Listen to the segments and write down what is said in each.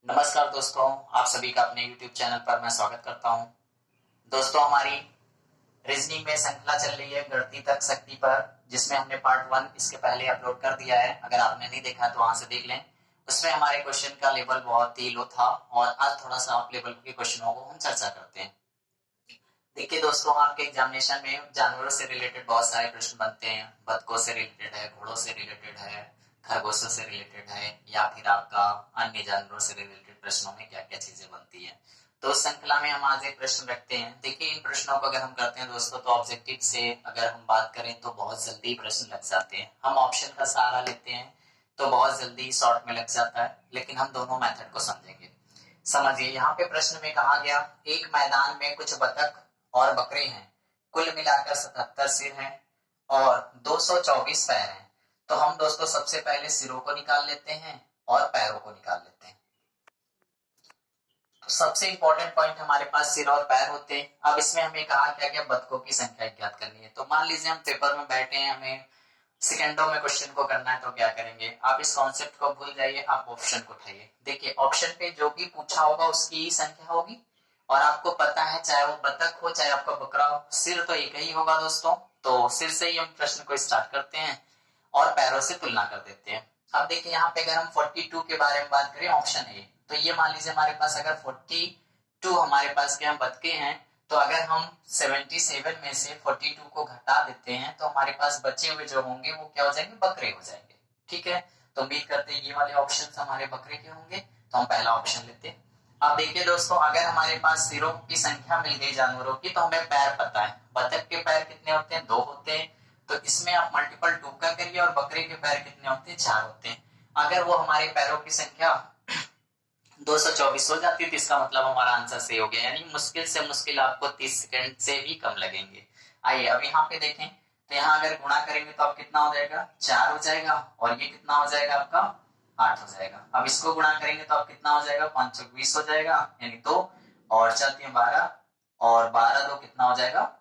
नमस्कार दोस्तों, आप सभी का अपने YouTube चैनल पर मैं स्वागत करता हूं। दोस्तों, हमारी रीजनिंग में श्रृंखला चल रही है गणितीय तर्क शक्ति पर, जिसमें हमने पार्ट 1 इसके पहले अपलोड कर दिया है। अगर आपने नहीं देखा तो वहां से देख लें। उसमें हमारे क्वेश्चन का लेवल बहुत ही लो था और आज थोड़ा सा अप लेवल के क्वेश्चनों को हम चर्चा करते हैं। देखिए दोस्तों, आपके एग्जामिनेशन में जानवरों से रिलेटेड बहुत सारे प्रश्न बनते हैं। बतखों से रिलेटेड है, घोड़ों से रिलेटेड है, खरगोशों से रिलेटेड है, या फिर आपका अन्य जानवरों से रिलेटेड प्रश्नों में क्या क्या चीजें बनती है। तो उस श्रृंखला में हम आज एक प्रश्न रखते हैं। देखिए, इन प्रश्नों को अगर हम करते हैं दोस्तों, तो ऑब्जेक्टिव से अगर हम बात करें तो बहुत जल्दी प्रश्न लग जाते हैं। हम ऑप्शन का सहारा लेते हैं तो बहुत जल्दी शॉर्ट में लग जाता है, लेकिन हम दोनों मेथड को समझेंगे। समझिए, यहाँ पे प्रश्न में कहा गया, एक मैदान में कुछ बतख और बकरे हैं, कुल मिलाकर 77 सिर हैं और 224 पैर हैं। तो हम दोस्तों सबसे पहले सिरों को निकाल लेते हैं और पैरों को निकाल लेते हैं। तो सबसे इंपॉर्टेंट पॉइंट हमारे पास सिर और पैर होते हैं। अब इसमें हमें कहा क्या गया, बतखों की संख्या ज्ञात करनी है। तो मान लीजिए हम पेपर में बैठे हैं, हमें सेकेंडों में क्वेश्चन को करना है, तो क्या करेंगे, आप इस कॉन्सेप्ट को भूल जाइए, आप ऑप्शन को उठाइए। देखिए, ऑप्शन पे जो भी पूछा होगा उसकी ही संख्या होगी और आपको पता है चाहे वो बतख हो चाहे आपका बकरा हो, सिर तो एक ही होगा दोस्तों। तो सिर से ही हम प्रश्न को स्टार्ट करते हैं और पैरों से तुलना कर देते हैं। अब देखिए, यहाँ पे अगर हम 42 के बारे में बात करें, ऑप्शन ए, तो ये मान लीजिए हमारे पास अगर 42 हमारे पास क्या बतखे हैं, तो अगर हम 77 में से 42 को घटा देते हैं तो हमारे पास बचे हुए जो होंगे वो क्या हो जाएंगे, बकरे हो जाएंगे। ठीक है, तो उम्मीद करते हैं ये वाले ऑप्शन हमारे बकरे के होंगे, तो हम पहला ऑप्शन लेते हैं। अब देखिए दोस्तों, अगर हमारे पास सिरों की संख्या मिल गई जानवरों की, तो हमें पैर पता है। बतख के पैर कितने होते हैं, 2 होते हैं। तो इसमें आप मल्टीपल 2 का करिए और बकरे के पैर कितने होते हैं, 4 होते हैं। अगर वो हमारे पैरों की संख्या 224 हो जाती है तो इसका मतलब हमारा आंसर सही हो गया। यानी मुश्किल से मुश्किल आपको 30 सेकंड से भी कम लगेंगे। आइए अब यहाँ पे देखें, तो यहाँ अगर गुणा करेंगे तो आप कितना हो जाएगा, 4 हो जाएगा और ये कितना हो जाएगा आपका 8 हो जाएगा। अब इसको गुणा करेंगे तो आप कितना हो जाएगा, 5 20 हो जाएगा, यानी 2 और 4 12 और 12 2 कितना हो जाएगा।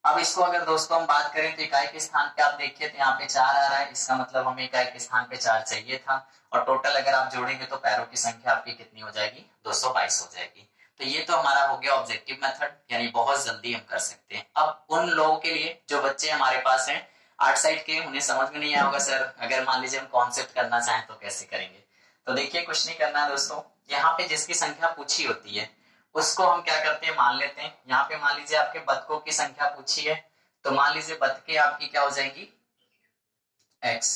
अब इसको अगर दोस्तों हम बात करें तो इकाई के स्थान पे आप देखिए तो यहाँ पे 4 आ रहा है, इसका मतलब हमें इकाई के स्थान पे 4 चाहिए था। और टोटल अगर आप जोड़ेंगे तो पैरों की संख्या आपकी कितनी हो जाएगी, 222 हो जाएगी। तो ये तो हमारा हो गया ऑब्जेक्टिव मेथड, यानी बहुत जल्दी हम कर सकते हैं। अब उन लोगों के लिए जो बच्चे हमारे पास हैं आर्ट साइड के, उन्हें समझ में नहीं आया होगा सर अगर मान लीजिए हम कॉन्सेप्ट करना चाहें तो कैसे करेंगे। तो देखिए, कुछ नहीं करना है दोस्तों, यहाँ पे जिसकी संख्या पूछी होती है उसको हम क्या करते हैं, मान लेते हैं। यहाँ पे मान लीजिए आपके बतखों की संख्या पूछी है, तो मान लीजिए बतखें आपकी क्या हो जाएंगी, x,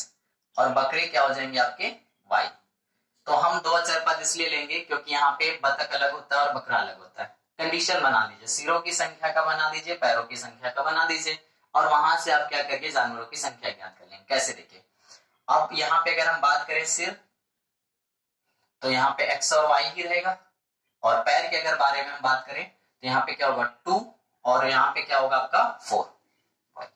और बकरे क्या हो जाएंगे आपके y। तो हम 2 अचर पद इसलिए लेंगे क्योंकि यहाँ पे बतख अलग होता है और बकरा अलग होता है। कंडीशन बना दीजिए, सिरों की संख्या का बना दीजिए, पैरों की संख्या का बना दीजिए, और वहां से आप क्या करिए, जानवरों की संख्या ज्ञात कर लेंगे। कैसे, देखिए, अब यहाँ पे अगर हम बात करें सिर, तो यहाँ पे x और y ही रहेगा, और पैर के अगर बारे में हम बात करें तो यहाँ पे क्या होगा 2 और यहाँ पे क्या होगा आपका 4।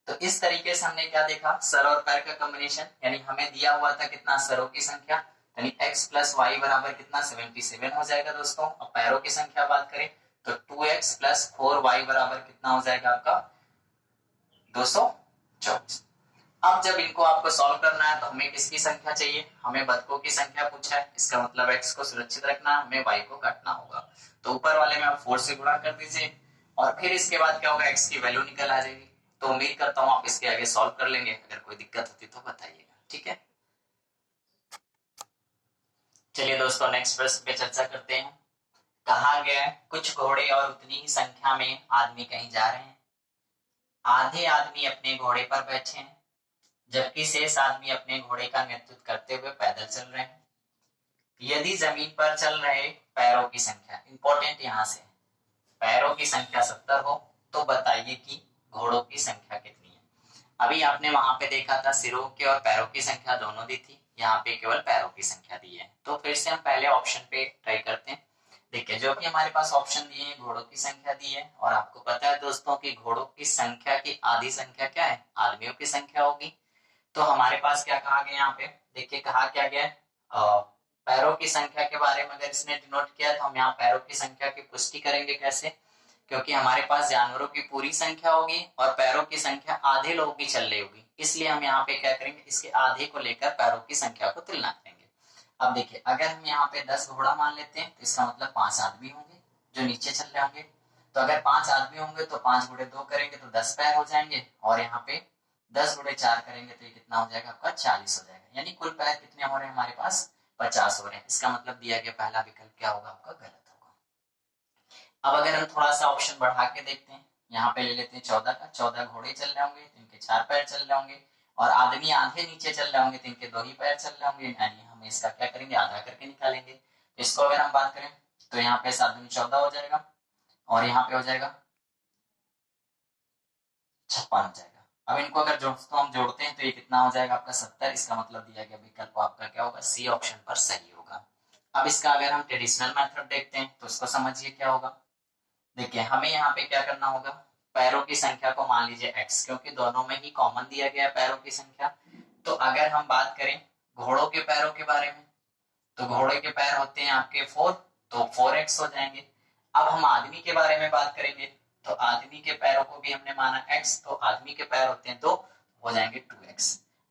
तो इस तरीके से हमने क्या देखा, सर और पैर का कॉम्बिनेशन, यानी हमें दिया हुआ था कितना, सरों की संख्या, यानी x प्लस वाई बराबर कितना 77 हो जाएगा दोस्तों। अब पैरों की संख्या बात करें तो 2x प्लस 4y बराबर कितना हो जाएगा आपका 224। अब जब इनको आपको सॉल्व करना है तो हमें किसकी संख्या चाहिए, हमें बतखों की संख्या पूछा है, इसका मतलब x को सुरक्षित रखना, हमें y को काटना होगा। तो ऊपर वाले में आप 4 से गुणा कर दीजिए और फिर इसके बाद क्या होगा, x की वैल्यू निकल आ जाएगी। तो उम्मीद करता हूं आप इसके आगे सॉल्व कर लेंगे, अगर कोई दिक्कत होती तो बताइएगा, ठीक है। चलिए दोस्तों, नेक्स्ट प्रश्न पे चर्चा करते हैं। कहा गया, कुछ घोड़े और उतनी ही संख्या में आदमी कहीं जा रहे हैं। आधे आदमी अपने घोड़े पर बैठे हैं जबकि शेष आदमी अपने घोड़े का नेतृत्व करते हुए पैदल चल रहे हैं। यदि जमीन पर चल रहे पैरों की संख्या, इंपॉर्टेंट यहां से, पैरों की संख्या 70 हो तो बताइए कि घोड़ों की संख्या कितनी है। अभी आपने वहां पे देखा था सिरों के और पैरों की संख्या दोनों दी थी, यहाँ पे केवल पैरों की संख्या दी है। तो फिर से हम पहले ऑप्शन पे ट्राई करते हैं। देखिए, जो भी हमारे पास ऑप्शन दिए हैं, घोड़ों की संख्या दी है, और आपको पता है दोस्तों कि घोड़ों की संख्या की आधी संख्या क्या है, आदमियों की संख्या होगी। तो हमारे पास क्या कहा गया, यहाँ पे देखिए कहा क्या गया, पैरों की संख्या के बारे में अगर इसने डिनोट किया तो हम यहाँ पैरों की संख्या की पुष्टि करेंगे। कैसे, क्योंकि हमारे पास जानवरों की पूरी संख्या होगी और पैरों की संख्या आधे लोगों की चल रही होगी, इसलिए हम यहाँ पे क्या करेंगे, इसके आधे को लेकर पैरों की संख्या को तुलना करेंगे। अब देखिए अगर हम यहाँ पे 10 घोड़ा मान लेते हैं तो इसका मतलब 5 आदमी होंगे जो नीचे चल रहे होंगे। तो अगर 5 आदमी होंगे तो 5 गुणे 2 करेंगे तो 10 पैर हो जाएंगे, और यहाँ पे 10 गुणे 4 करेंगे तो ये कितना हो जाएगा आपका 40 हो जाएगा। यानी कुल पैर कितने हो रहे हैं हमारे पास 50 हो रहे हैं। इसका मतलब दिया गया पहला विकल्प क्या होगा आपका गलत होगा। अब अगर हम थोड़ा सा ऑप्शन बढ़ा के देखते हैं, यहाँ पे ले लेते हैं 14 का। 14 घोड़े चल रहे होंगे तो इनके 4 पैर चल रहे होंगे, और आदमी आधे नीचे चल रहे होंगे तो इनके 2 ही पैर चल रहे होंगे। यानी हम इसका क्या करेंगे आधा करके निकालेंगे। इसको अगर हम बात करें तो यहाँ पे 7 दूनी 14 हो जाएगा, और यहाँ पे हो जाएगा 56 हो जाएगा। अब इनको अगर दोस्तों हम जोड़ते हैं तो ये कितना हो जाएगा आपका 70। इसका मतलब दिया गया विकल्प आपका क्या होगा सी ऑप्शन पर सही होगा। अब इसका अगर हम ट्रेडिशनल मेथड देखते हैं तो इसको समझिए क्या होगा। देखिए हमें यहाँ पे क्या करना होगा, पैरों की संख्या को मान लीजिए x, क्योंकि दोनों में ही कॉमन दिया गया है पैरों की संख्या। तो अगर हम बात करें घोड़ों के पैरों के बारे में, तो घोड़े के पैर होते हैं आपके 4, तो 4x हो जाएंगे। अब हम आदमी के बारे में बात करेंगे, तो आदमी के पैरों को भी हमने माना x, तो आदमी के पैर होते हैं 2, हो जाएंगे 2x।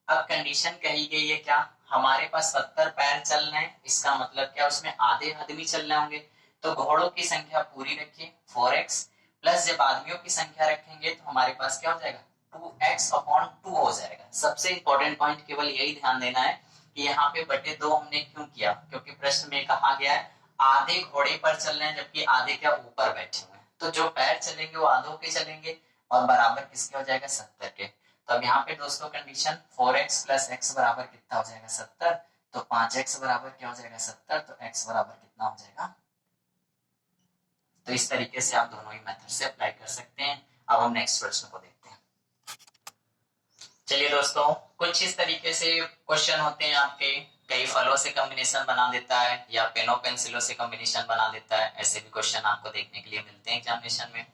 अब कंडीशन कही गई है क्या, हमारे पास 70 पैर चल रहे हैं, इसका मतलब क्या उसमें आधे आदमी चल रहे होंगे। तो घोड़ों की संख्या पूरी रखिए 4x, प्लस जब आदमियों की संख्या रखेंगे तो हमारे पास क्या हो जाएगा 2x/2 हो जाएगा। सबसे इंपॉर्टेंट पॉइंट केवल यही ध्यान देना है कि यहाँ पे बटे 2 हमने क्यों किया, क्योंकि प्रश्न में कहा गया है आधे घोड़े पर चल रहे हैं जबकि आधे क्या ऊपर बैठे हुए हैं। तो जो पैर चलेंगे वो आधों के चलेंगे, और बराबर किसके हो जाएगा 70 के। तो अब यहाँ पे दोस्तों कंडीशन 4x + x बराबर कितना हो जाएगा 70। तो 5x बराबर क्या हो जाएगा 70, तो x बराबर कितना हो जाएगा। तो इस तरीके से आप दोनों ही मेथड से अप्लाई कर सकते हैं। अब हम नेक्स्ट प्रश्न को देखते हैं। चलिए दोस्तों कुछ इस तरीके से क्वेश्चन होते हैं आपके, कई फलों से कॉम्बिनेशन बना देता है या पेनों पेंसिलों से कॉम्बिनेशन बना देता है, ऐसे भी क्वेश्चन आपको देखने के लिए मिलते हैं एग्जामिनेशन में।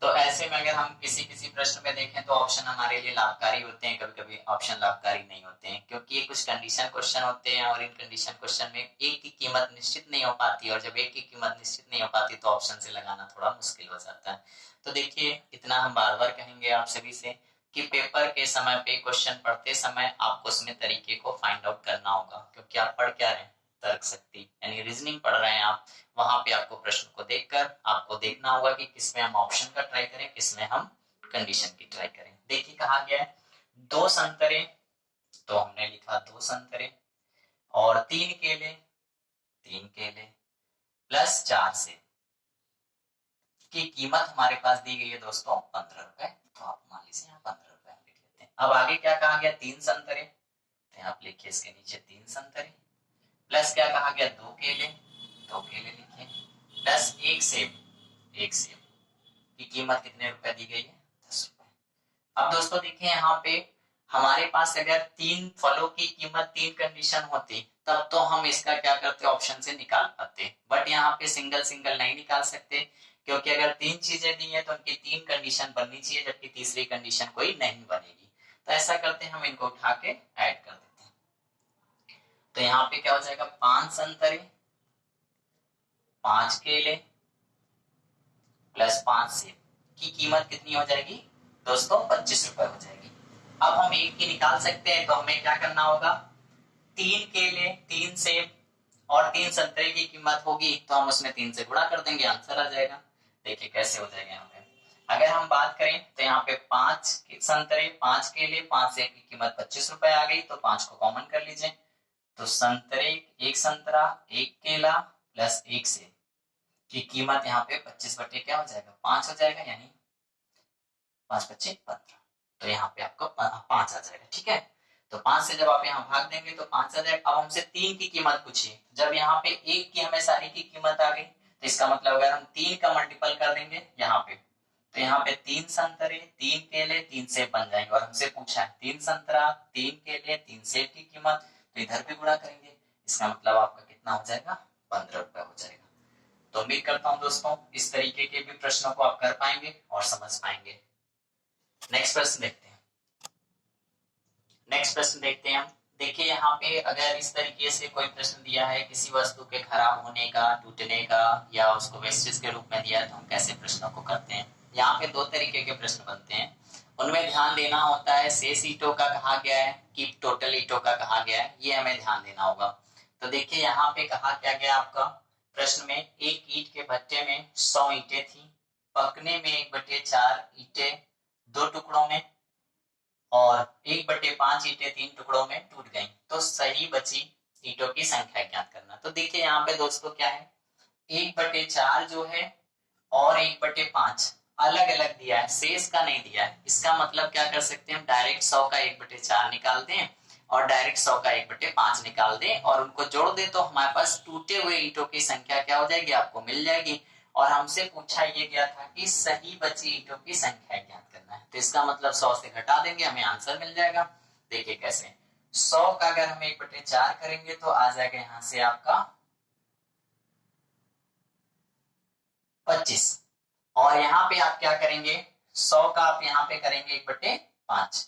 तो ऐसे में अगर हम किसी किसी प्रश्न में देखें तो ऑप्शन हमारे लिए लाभकारी होते हैं, कभी कभी ऑप्शन लाभकारी नहीं होते हैं, क्योंकि ये कुछ कंडीशन क्वेश्चन होते हैं और इन कंडीशन क्वेश्चन में एक की कीमत निश्चित नहीं हो पाती, और जब एक की कीमत निश्चित नहीं हो पाती तो ऑप्शन से लगाना थोड़ा मुश्किल हो जाता है। तो देखिए इतना हम बार बार कहेंगे आप सभी से कि पेपर के समय पे क्वेश्चन पढ़ते समय आपको उसमें तरीके को फाइंड आउट करना होगा, क्योंकि आप पढ़ क्या रहे हैं तर्क शक्ति यानी रीजनिंग पढ़ रहे हैं आप। वहां पे आपको प्रश्न को देखकर आपको देखना होगा कि किसमें हम ऑप्शन का ट्राई करें, किसमें हम कंडीशन की ट्राई करें। देखिए कहा गया है 2 संतरे, तो हमने लिखा 2 संतरे, और 3 केले, 3 केले प्लस 4 सेब की कीमत हमारे पास दी गई है दोस्तों 15 रुपए। तो आप मान लीजिए यहाँ 15 रुपए हम लिख लेते हैं। अब आगे क्या कहा गया 3 संतरे, तो आप लिखिए इसके नीचे 3 संतरे, प्लस क्या कहा गया 2 केले, 2 केले लिखिए, प्लस 1 सेब, 1 सेब की कीमत कितने रुपए दी गई है 10 रुपए। अब दोस्तों देखिए यहाँ पे हमारे पास अगर 3 फलों की कीमत 3 कंडीशन होती तब तो हम इसका क्या करते ऑप्शन से निकाल पाते, बट यहाँ पे सिंगल सिंगल नहीं निकाल सकते, क्योंकि अगर 3 चीजें दी है तो उनकी 3 कंडीशन बननी चाहिए, जबकि तीसरी कंडीशन कोई नहीं बनेगी। तो ऐसा करते हैं हम इनको उठा के ऐड कर देते हैं। तो यहाँ पे क्या हो जाएगा 5 संतरे, 5 केले प्लस 5 सेब की कीमत कितनी हो जाएगी दोस्तों 25 रुपए हो जाएगी। अब हम एक की निकाल सकते हैं, तो हमें क्या करना होगा 3 केले, 3 सेब और 3 संतरे की कीमत होगी तो हम उसमें 3 से गुणा कर देंगे, आंसर आ जाएगा। देखिए कैसे हो जाएगा यहाँ पे। अगर हम बात करें तो यहाँ पे 5 संतरे, 5 केले, 5 सेब की कीमत 25 रुपए आ गई, तो 5 को कॉमन कर लीजिए। तो संतरे, 1 संतरा, 1 केला प्लस 1 सेब की कीमत यहाँ पे 25 बटे क्या हो जाएगा 5 हो जाएगा, यानी 5 × 5 = 15। तो यहाँ पे आपको 5 आ जाएगा। ठीक है, तो 5 से जब आप यहाँ भाग देंगे तो 5 आ जाएगा। अब हमसे 3 की कीमत पूछिए, जब यहाँ पे 1 की हमें सारी की कीमत आ गई तो इसका मतलब अगर हम 3 का मल्टीपल कर देंगे यहाँ पे, तो यहाँ पे 3 संतरे, 3 केले, 3 सेब बन जाएंगे, और हमसे पूछा है 3 संतरा, 3 केले, 3 सेब की कीमत, तो इधर भी गुणा करेंगे, इसका मतलब आपका कितना हो जाएगा 15 रुपए हो जाएगा। तो उम्मीद करता हूं दोस्तों इस तरीके के भी प्रश्नों को आप कर पाएंगे और समझ पाएंगे। नेक्स्ट प्रश्न देखते हैं। नेक्स्ट प्रश्न देखते हैं हम। देखिए यहाँ पे अगर इस तरीके से कोई प्रश्न दिया है किसी वस्तु के खराब होने का, टूटने का या उसको वेस्टेज के रूप में दिया है, तो हम कैसे प्रश्नों को करते हैं। यहाँ पे 2 तरीके के प्रश्न बनते हैं, उनमें ध्यान देना होता है शेष ईंटों का कहा गया है कि टोटल ईंटों का कहा गया है, ये हमें ध्यान देना होगा। तो देखिए यहाँ पे कहा क्या गया आपका प्रश्न में, एक ईंट के भट्टे में 100 ईंटें थी, पकने में 1/4 ईंटें 2 टुकड़ों में और 1/5 ईंटें 3 टुकड़ों में टूट गईं, तो सही बची ईंटों की संख्या ज्ञात करना। तो देखिए यहाँ पे दोस्तों क्या है, 1/4 जो है और 1/5 अलग अलग दिया है, शेष का नहीं दिया है। इसका मतलब क्या कर सकते हैं हम, डायरेक्ट 100 का 1/4 निकाल दें और डायरेक्ट 100 का 1/5 निकाल दें और उनको जोड़ दें, तो हमारे पास टूटे हुए ईंटों की संख्या क्या हो जाएगी, आपको मिल जाएगी। और हमसे पूछा ये गया था कि सही बची ईंटों की संख्या ज्ञात करना है, तो इसका मतलब 100 से घटा देंगे, हमें आंसर मिल जाएगा। देखिए कैसे, 100 का अगर हम 1/4 करेंगे तो आ जाएगा यहाँ से आपका 25, और यहाँ पे आप क्या करेंगे, 100 का आप यहाँ पे करेंगे 1/5,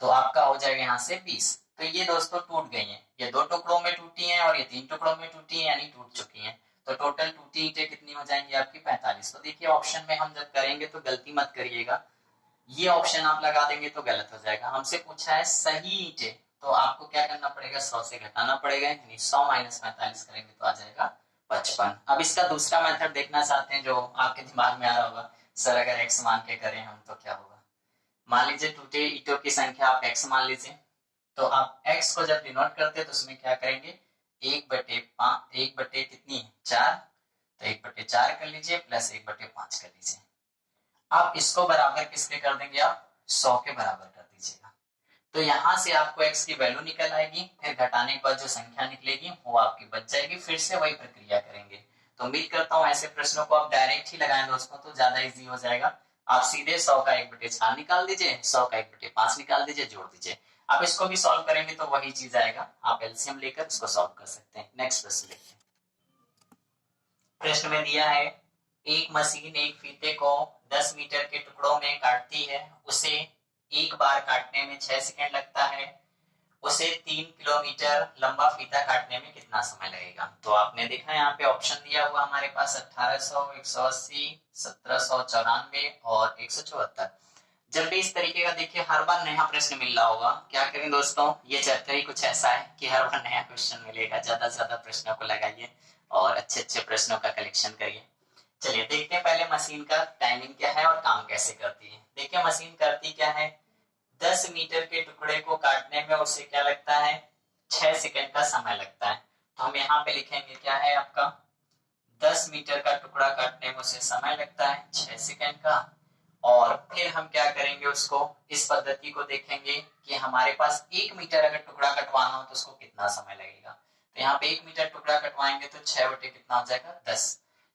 तो आपका हो जाएगा यहाँ से 20। तो ये दोस्तों टूट गई हैं, ये 2 टुकड़ों में टूटी हैं और ये 3 टुकड़ों में टूटी हैं, यानी टूट चुकी हैं। तो टोटल टूटी ईंटें कितनी हो जाएंगी आपकी, 45। तो देखिए ऑप्शन में हम जब करेंगे तो गलती मत करिएगा, ये ऑप्शन आप लगा देंगे तो गलत हो जाएगा। हमसे पूछा है सही ईंटें, तो आपको क्या करना पड़ेगा, 100 से घटाना पड़ेगा, यानी 100 - 45 करेंगे तो आ जाएगा 55। अब इसका दूसरा मेथड देखना चाहते हैं जो आपके दिमाग में आ रहा होगा, सर अगर x मान के करें हम तो क्या होगा। मान लीजिए टूटे ईंटों की संख्या आप x मान लीजिए, तो आप x को जब डिनोट करते हैं तो उसमें क्या करेंगे, 1/5 1 बटे कितनी है 4, तो 1/4 कर लीजिए प्लस 1/5 कर लीजिए। आप इसको बराबर किसके कर देंगे, आप 100 के बराबर कर दीजिएगा। तो यहाँ से आपको x की वैल्यू निकल आएगी, फिर घटाने के बाद जो संख्या निकलेगी वो आपकी बच जाएगी, फिर से वही प्रक्रिया करेंगे। तो उम्मीद करता हूँ ऐसे प्रश्नों को आप डायरेक्ट ही लगाएं दोस्तों, तो ज्यादा इजी हो जाएगा। आप सीधे 100 का 1/4 निकाल दीजिए, 100 का 1/5 निकाल दीजिए, जोड़ दीजिए। आप इसको भी सॉल्व करेंगे तो वही चीज आएगा, आप एलसीएम लेकर इसको सॉल्व कर सकते हैं। नेक्स्ट प्रश्न देखते हैं। प्रश्न में दिया है, एक मशीन एक फीते को 10 मीटर के टुकड़ों में काटती है, उसे एक बार काटने में 6 सेकंड लगता है, उसे 3 किलोमीटर लंबा फीता काटने में कितना समय लगेगा। तो आपने देखा यहाँ पे ऑप्शन दिया हुआ हमारे पास 1800, 180, 1794 और 174। जब भी इस तरीके का देखिए हर बार नया प्रश्न मिल रहा होगा, क्या करें दोस्तों, ये चैप्टर ही कुछ ऐसा है कि हर बार नया क्वेश्चन मिलेगा। ज्यादा से ज्यादा प्रश्नों को लगाइए और अच्छे अच्छे प्रश्नों का कलेक्शन करिए। चलिए देखते हैं पहले मशीन का टाइमिंग क्या है और काम कैसे करती है। देखिए मशीन करती क्या है, 10 मीटर के टुकड़े को काटने में उसे क्या लगता है, 6 सेकंड का समय लगता है। तो हम यहाँ पे लिखेंगे क्या है आपका, 10 मीटर का टुकड़ा काटने में उसे समय लगता है 6 सेकंड का। और फिर हम क्या करेंगे, उसको इस पद्धति को देखेंगे कि हमारे पास 1 मीटर अगर टुकड़ा कटवाना हो तो उसको कितना समय लगेगा। तो यहाँ पे 1 मीटर टुकड़ा कटवाएंगे तो 6 बटे कितना हो जाएगा 10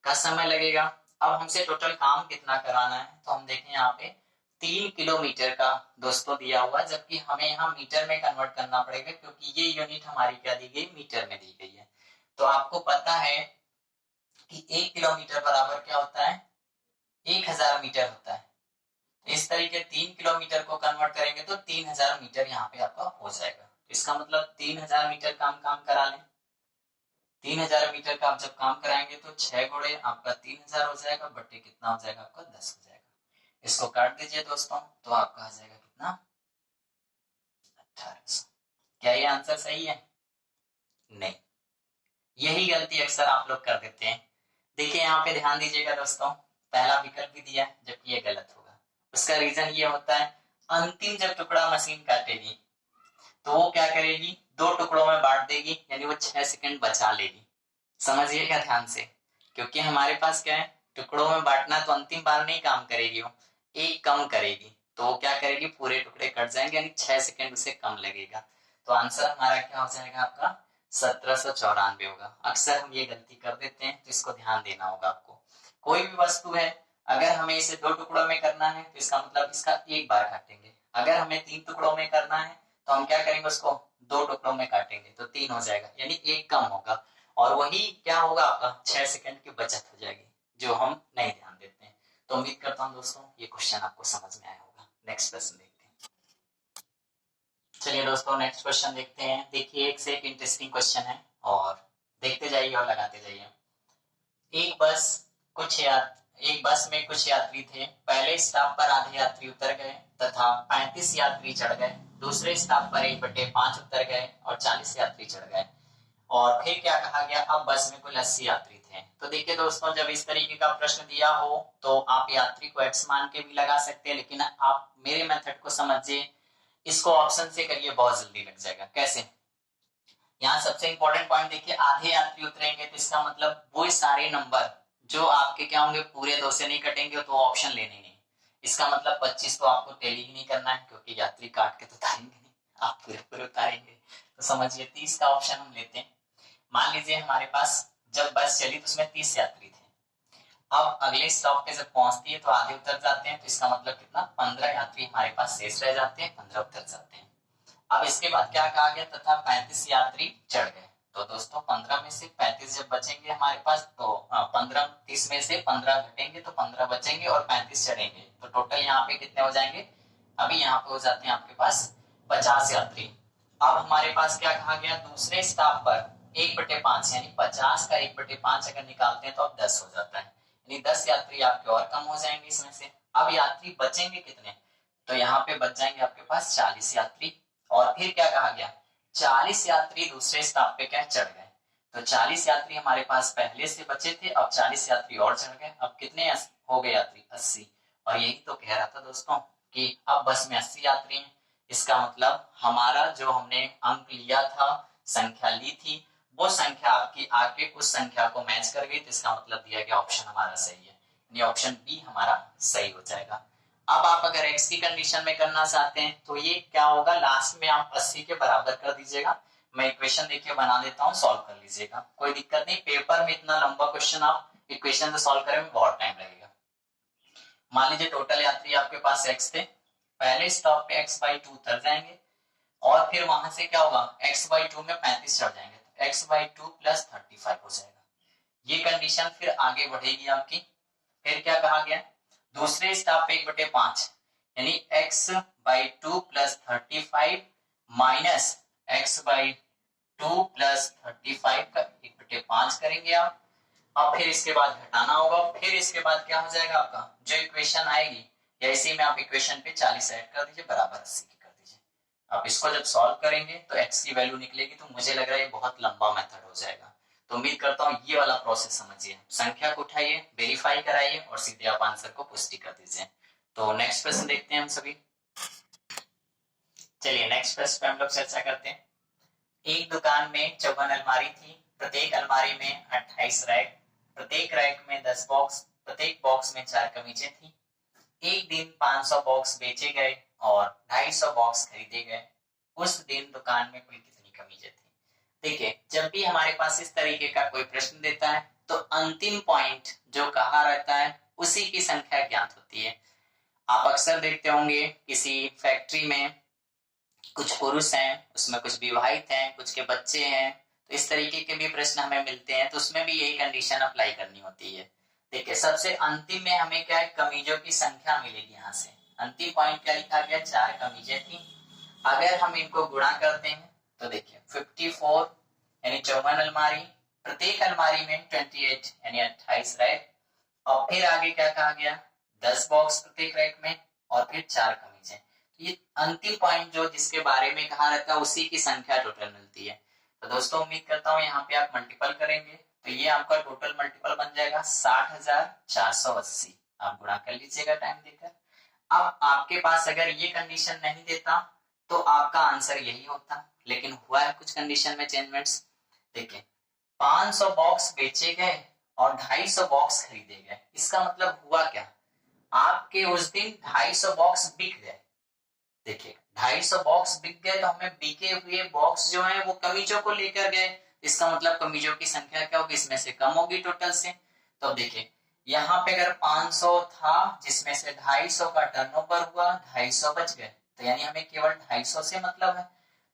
का समय लगेगा। अब हमसे टोटल काम कितना कराना है, तो हम देखें यहाँ पे 3 किलोमीटर का दोस्तों दिया हुआ, जबकि हमें यहाँ मीटर में कन्वर्ट करना पड़ेगा क्योंकि ये यूनिट हमारी क्या दी गई, मीटर में दी गई है। तो आपको पता है कि 1 किलोमीटर बराबर क्या होता है, 1000 मीटर होता है। इस तरीके 3 किलोमीटर को कन्वर्ट करेंगे तो 3000 मीटर यहाँ पे आपका हो जाएगा। इसका मतलब 3000 मीटर का हम काम करा लें। 3000 मीटर का आप जब काम कराएंगे तो 6 गुणे आपका 3000 हो जाएगा, बट्टे कितना हो जाएगा आपका 10 हो जाएगा। इसको काट दीजिए दोस्तों, तो आपका आ जाएगा कितना 1800। क्या ये आंसर सही है? नहीं, यही गलती अक्सर आप लोग कर देते हैं। देखिए यहाँ पे ध्यान दीजिएगा दोस्तों, पहला विकल्प भी दिया है जबकि ये गलत होगा। उसका रीजन ये होता है, अंतिम जब टुकड़ा मशीन काटेगी तो वो क्या करेगी, 2 टुकड़ों में बांट देगी, यानी वो 6 सेकंड बचा लेगी। समझिएगा ध्यान से, क्योंकि हमारे पास क्या है, टुकड़ों में बांटना तो अंतिम बार नहीं काम करेगी, वो एक कम करेगी, तो वो क्या करेगी, पूरे टुकड़े कट जाएंगे, यानी 6 सेकंड उसे कम लगेगा। तो आंसर हमारा क्या हो जाएगा आपका 1794 होगा। अक्सर हम ये गलती कर देते हैं, तो इसको ध्यान देना होगा आपको। कोई भी वस्तु है, अगर हमें इसे 2 टुकड़ों में करना है तो इसका मतलब इसका एक बार काटेंगे। अगर हमें 3 टुकड़ों में करना है तो हम क्या करेंगे, उसको 2 टुकड़ों में काटेंगे तो 3 हो जाएगा, यानी एक कम होगा। और वही क्या होगा आपका 6 सेकंड की बचत हो जाएगी, जो हम नहीं ध्यान देते हैं। तो उम्मीद करता हूँ दोस्तों ये क्वेश्चन आपको समझ में आया होगा। नेक्स्ट प्रश्न देखते हैं। चलिए दोस्तों नेक्स्ट क्वेश्चन देखते हैं। देखिए एक से एक इंटरेस्टिंग क्वेश्चन है और देखते जाइए और लगाते जाइए। एक बस में कुछ यात्री थे। पहले स्टॉप पर आधे यात्री उतर गए तथा 35 यात्री चढ़ गए। दूसरे स्टॉप पर 1/5 उतर गए और 40 यात्री चढ़ गए। और फिर क्या कहा गया, अब बस में कुल 80 यात्री थे। तो देखिए दोस्तों, जब इस तरीके का प्रश्न दिया हो तो आप यात्री को x मान के भी लगा सकते हैं, लेकिन आप मेरे मेथड को समझिए, इसको ऑप्शन से करिए, बहुत जल्दी लग जाएगा। कैसे? यहाँ सबसे इंपॉर्टेंट पॉइंट देखिए, आधे यात्री उतरेंगे तो इसका मतलब वो सारे नंबर जो आपके क्या होंगे, पूरे 2 से नहीं कटेंगे तो ऑप्शन लेने नहीं। इसका मतलब 25 तो आपको टेली ही नहीं करना है, क्योंकि यात्री काट के तो उतारेंगे नहीं, आप पूरे पूरे उतारेंगे। तो समझिए 30 का ऑप्शन हम लेते हैं। मान लीजिए हमारे पास जब बस चली तो उसमें 30 यात्री थे। अब अगले स्टॉप पे जब पहुंचती है तो आधे उतर जाते हैं, तो इसका मतलब कितना, 15 यात्री हमारे पास शेष रह जाते हैं, 15 उतर जाते हैं। अब इसके बाद क्या कहा गया, तथा 35 यात्री चढ़ गए। तो दोस्तों 15 में से 35 जब बचेंगे हमारे पास, तो 15 30 में से 15 घटेंगे तो 15 बचेंगे और 35 चढ़ेंगे, तो टोटल यहाँ पे कितने हो जाएंगे, अभी यहाँ पे हो जाते हैं आपके पास 50 यात्री। अब हमारे पास क्या कहा गया, दूसरे स्टॉप पर 1/5 यानी 50 का 1/5 अगर निकालते हैं तो अब 10 हो जाता है, यानी 10 यात्री आपके और कम हो जाएंगे इसमें से। अब यात्री बचेंगे कितने, तो यहाँ पे बच जाएंगे आपके पास 40 यात्री। और फिर क्या कहा गया, 40 यात्री दूसरे स्टॉप पे क्या चढ़ गए, तो 40 यात्री हमारे पास पहले से बचे थे, अब 40 यात्री और चढ़ गए। अब कितने हो गए यात्री, 80। और यही तो कह रहा था दोस्तों कि अब बस में 80 यात्री हैं। इसका मतलब हमारा जो हमने अंक लिया था, संख्या ली थी, वो संख्या आपकी आके उस संख्या को मैच कर गई, तो इसका मतलब दिया गया ऑप्शन हमारा सही है, यानी ऑप्शन बी हमारा सही हो जाएगा। अब आप अगर x की कंडीशन में करना चाहते हैं तो ये क्या होगा, लास्ट में आप 80 के बराबर कर दीजिएगा। मैं इक्वेशन देखिए बना देता हूँ, सॉल्व कर लीजिएगा, कोई दिक्कत नहीं। पेपर में इतना लंबा क्वेश्चन आप इक्वेशन से सॉल्व करें में बहुत टाइम लगेगा। मान लीजिए टोटल यात्री आपके पास x थे, पहले स्टॉप पे x/2 उतर जाएंगे और फिर वहां से क्या होगा, x/2 में 35 चढ़ जाएंगे, तो x/2 + 35 हो जाएगा। ये कंडीशन फिर आगे बढ़ेगी आपकी। फिर क्या कहा गया, दूसरे स्टॉप पे 1/5 यानी x/2 + 35 माइनस x/2 + 35 का 1/5 करेंगे आप। अब फिर इसके बाद घटाना होगा, फिर इसके बाद क्या हो जाएगा आपका, जो इक्वेशन आएगी या इसी में आप इक्वेशन पे 40 ऐड कर दीजिए, बराबर 80 की कर दीजिए। आप इसको जब सॉल्व करेंगे तो x की वैल्यू निकलेगी, तो मुझे लग रहा है ये बहुत लंबा मेथड हो जाएगा। तो उम्मीद करता हूँ ये वाला प्रोसेस समझिए, संख्या को उठाइए, वेरीफाई कराइए और सीधे आप आंसर को पुष्टि कर दीजिए। तो नेक्स्ट प्रश्न देखते हैं हम सभी। चलिए नेक्स्ट प्रश्न पे हम लोग चर्चा करते हैं। एक दुकान में 54 अलमारी थी, प्रत्येक अलमारी में 28 रैक, प्रत्येक रैक में 10 बॉक्स, प्रत्येक बॉक्स में 4 कमीजें थी। एक दिन 500 बॉक्स बेचे गए और 250 बॉक्स खरीदे गए। उस दिन दुकान में कुल कितनी कमीजें थी। देखिए, जब भी हमारे पास इस तरीके का कोई प्रश्न देता है तो अंतिम पॉइंट जो कहा रहता है उसी की संख्या ज्ञात होती है। आप अक्सर देखते होंगे किसी फैक्ट्री में कुछ पुरुष हैं, उसमें कुछ विवाहित हैं, कुछ के बच्चे हैं, तो इस तरीके के भी प्रश्न हमें मिलते हैं, तो उसमें भी यही कंडीशन अप्लाई करनी होती है। देखिए, सबसे अंतिम में हमें क्या है, कमीजों की संख्या मिलेगी। यहाँ से अंतिम पॉइंट क्या लिखा गया, 4 कमीजें थी। अगर हम इनको गुणा करते हैं तो देखिए 54 यानी 54 अलमारी, प्रत्येक अलमारी में 28 यानी 28 रैक, और फिर आगे क्या कहा गया, 10 बॉक्स प्रत्येक रैक में और फिर 4 कमीजें। ये अंतिम पॉइंट जो जिसके बारे में कहा रहता है उसी की संख्या टोटल मिलती है। तो दोस्तों उम्मीद करता हूँ यहाँ पे आप मल्टीपल करेंगे तो ये आपका टोटल मल्टीपल बन जाएगा 60,480। आप गुणा कर लीजिएगा टाइम देकर। अब आपके पास अगर ये कंडीशन नहीं देता तो आपका आंसर यही होता, लेकिन हुआ है कुछ कंडीशन में चेंजमेंट्स। देखिए, 500 बॉक्स बेचे गए और 250 बॉक्स खरीदे गए। इसका मतलब हुआ क्या, आपके उस दिन 250 बॉक्स बिक गए। देखिए, 250 बॉक्स बिक गए तो हमें बिके हुए बॉक्स जो है वो कमीजों को लेकर गए। इसका मतलब कमीजों की संख्या क्या होगी, इसमें से कम होगी टोटल से। तो देखिए, यहाँ पे अगर 500 था जिसमें से 250 का टर्नओवर हुआ, 250 बच गए, तो यानी हमें केवल 250 से मतलब है।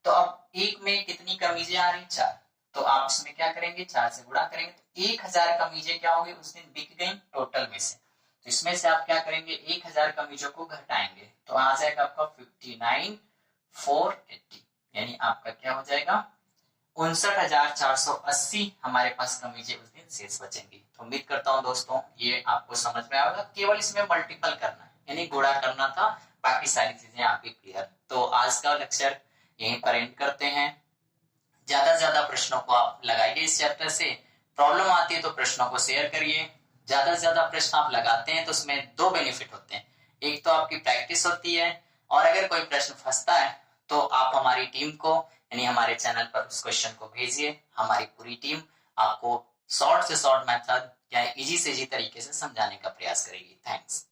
तो अब एक में कितनी कमीजें आ रही, 4। तो आप इसमें क्या करेंगे, 4 से गुणा करेंगे तो 1000 कमीजें क्या होगी उस दिन बिक गई टोटल में से। तो इसमें से आप क्या करेंगे, 1000 कमीजों को घटाएंगे तो आ जाएगा आपका 59,480, यानी आपका क्या हो जाएगा 59,480 हमारे पास कमीजें उस दिन शेष बचेंगी। तो उम्मीद करता हूँ दोस्तों ये आपको समझ में आएगा, केवल इसमें मल्टीपल करना है यानी गुणा करना था, बाकी सारी चीजें आपकी क्लियर। तो आज का लेक्चर यहीं पर एंड करते हैं। ज्यादा से ज्यादा प्रश्नों को आप लगाइए इस चैप्टर से। प्रॉब्लम आती है तो प्रश्नों को शेयर करिए। ज्यादा से ज्यादा प्रश्न आप लगाते हैं तो उसमें दो बेनिफिट होते हैं, एक तो आपकी प्रैक्टिस होती है, और अगर कोई प्रश्न फंसता है तो आप हमारी टीम को यानी हमारे चैनल पर उस क्वेश्चन को भेजिए। हमारी पूरी टीम आपको शॉर्ट से शॉर्ट मेथड या इजी से इजी तरीके से समझाने का प्रयास करेगी। थैंक्स।